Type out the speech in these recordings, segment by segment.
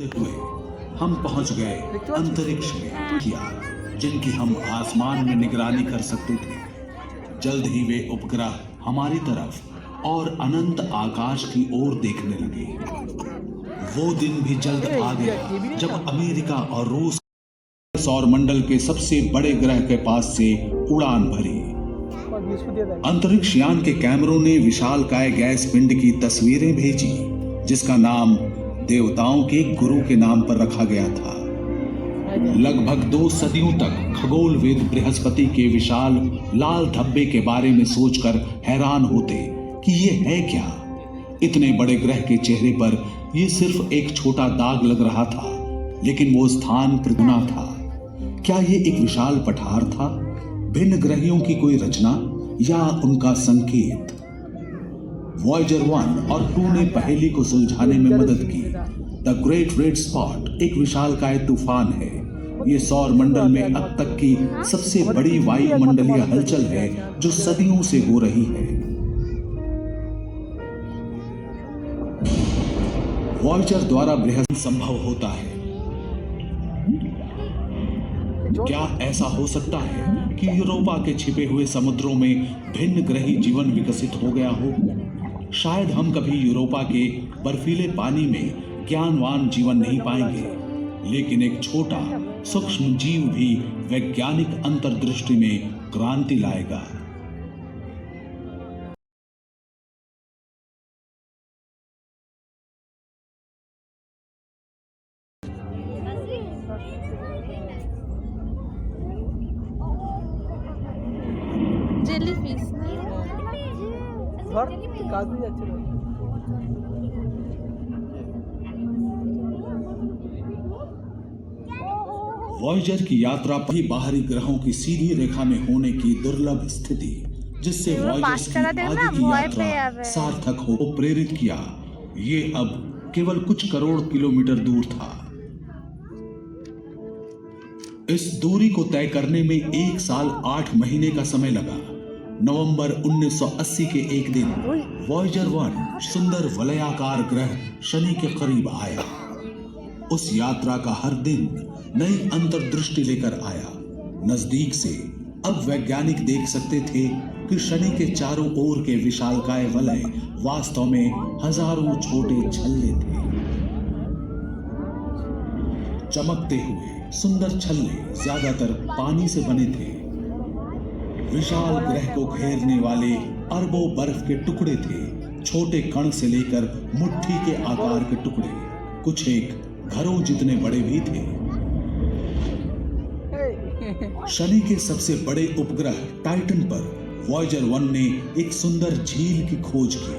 हुए हम पहुंच गए अंतरिक्ष में किया, जिनकी हम आसमान में निगरानी कर सकते थे। जल्द ही वे उपग्रह हमारी तरफ और अनंत आकाश की ओर देखने लगे। वो दिन भी जल्द आ गया जब अमेरिका और रूस सौरमंडल के सबसे बड़े ग्रह के पास से उड़ान भरी। अंतरिक्ष यान के कैमरों ने विशालकाय गैस पिंड की तस्वीरें भेजी, जिसका नाम देवताओं के गुरु के नाम पर रखा गया था। लगभग 2 सदियों तक खगोलविद बृहस्पति के विशाल लाल धब्बे के बारे में सोचकर हैरान होते कि ये है क्या। इतने बड़े ग्रह के चेहरे पर यह सिर्फ एक छोटा दाग लग रहा था, लेकिन वो स्थान पृथ्वी था। क्या ये एक विशाल पठार था, भिन्न ग्रहियों की कोई रचना, या उनका संकेत? वॉयेजर 1 और 2 ने पहेली को सुलझाने में मदद की। द ग्रेट रेड स्पॉट एक विशालकाय तूफान है। ये सौर मंडल में अब तक की सबसे बड़ी वायुमंडलीय हलचल है जो सदियों से हो रही है। वॉयेजर द्वारा बृहस्पति संभव होता है। क्या ऐसा हो सकता है कि यूरोपा के छिपे हुए समुद्रों में भिन्न ग्रही जीवन विकसित हो गया हो? शायद हम कभी यूरोपा के बर्फीले पानी में ज्ञानवान जीवन नहीं पाएंगे, लेकिन एक छोटा सूक्ष्म जीव भी वैज्ञानिक अंतर्दृष्टि में क्रांति लाएगा। जेलीफिश वॉयेजर की यात्रा भी बाहरी ग्रहों की सीधी रेखा में होने की दुर्लभ स्थिति, जिससे वॉयेजर्स की आगे की यात्रा सार्थक हो प्रेरित किया। ये अब केवल कुछ करोड़ किलोमीटर दूर था। इस दूरी को तय करने में 1 साल 8 महीने का समय लगा। नवंबर 1980 के एक दिन वॉयेजर 1 सुंदर वलयाकार ग्रह शनि के करीब आया। उस यात्रा का हर दिन नई अंतर्दृष्टि लेकर आया। नजदीक से अब वैज्ञानिक देख सकते थे कि शनि के चारों ओर के विशालकाय वलय वास्तव में हजारों छोटे छल्ले थे। चमकते हुए सुंदर छल्ले ज्यादातर पानी से बने थे। विशाल ग्रह को घेरने वाले अरबों बर्फ के टुकड़े थे, छोटे कण से लेकर मुट्ठी के आकार के टुकड़े, कुछ एक घरों जितने बड़े भी थे। शनि के सबसे बड़े उपग्रह टाइटन पर वॉयेजर 1 ने एक सुंदर झील की खोज की।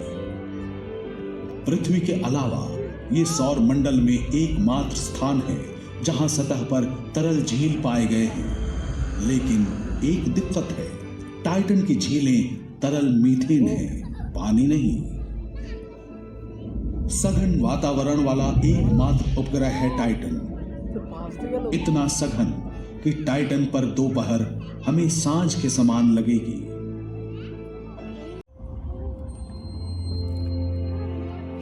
पृथ्वी के अलावा ये सौर मंडल में एकमात्र स्थान है जहां सतह पर तरल झील पाए गए हैं। लेकिन एक दिक्कत है, टाइटन की झीलें तरल मीथेन है, पानी नहीं। सघन वातावरण वाला एकमात्र उपग्रह है टाइटन। इतना सघन कि टाइटन पर दोपहर हमें सांझ के समान लगेगी।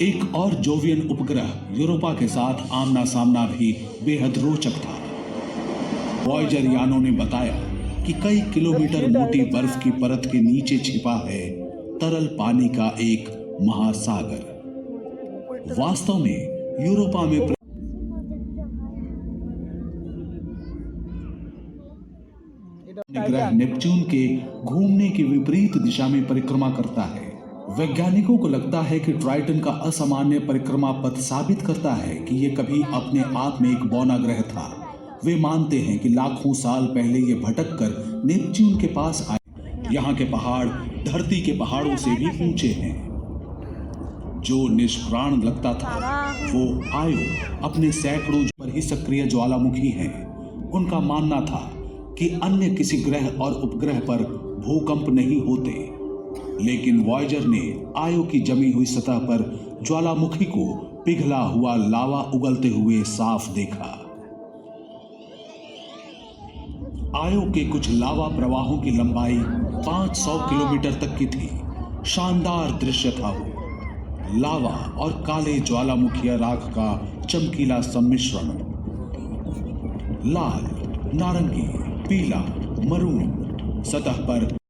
एक और जोवियन उपग्रह यूरोपा के साथ आमना सामना भी बेहद रोचक था। वॉयेजर यानों ने बताया कि कई किलोमीटर मोटी बर्फ की परत के नीचे छिपा है तरल पानी का एक महासागर। वास्तव में यूरोपा में ग्रह नेपच्यून के घूमने की विपरीत दिशा में परिक्रमा करता है। वैज्ञानिकों को लगता है कि ट्राइटन का असामान्य परिक्रमा पथ साबित करता है कि यह कभी अपने आप में एक बौना ग्रह था। वे मानते हैं कि लाखों साल पहले यह भटक कर नेपच्यून के पास आए। यहाँ के पहाड़ धरती के पहाड़ों से भी ऊंचे हैं। जो निष्प्राण लगता था वो आयो अपने सैकड़ों पर ही सक्रिय ज्वालामुखी हैं। उनका मानना था कि अन्य किसी ग्रह और उपग्रह पर भूकंप नहीं होते, लेकिन वॉयेजर ने आयो की जमी हुई सतह पर ज्वालामुखी को पिघला हुआ लावा उगलते हुए साफ देखा। आयो के कुछ लावा प्रवाहों की लंबाई 500 किलोमीटर तक की थी। शानदार दृश्य था वो। लावा और काले ज्वालामुखीय राख का चमकीला सम्मिश्रण। लाल, नारंगी, पीला, मरून, सतह पर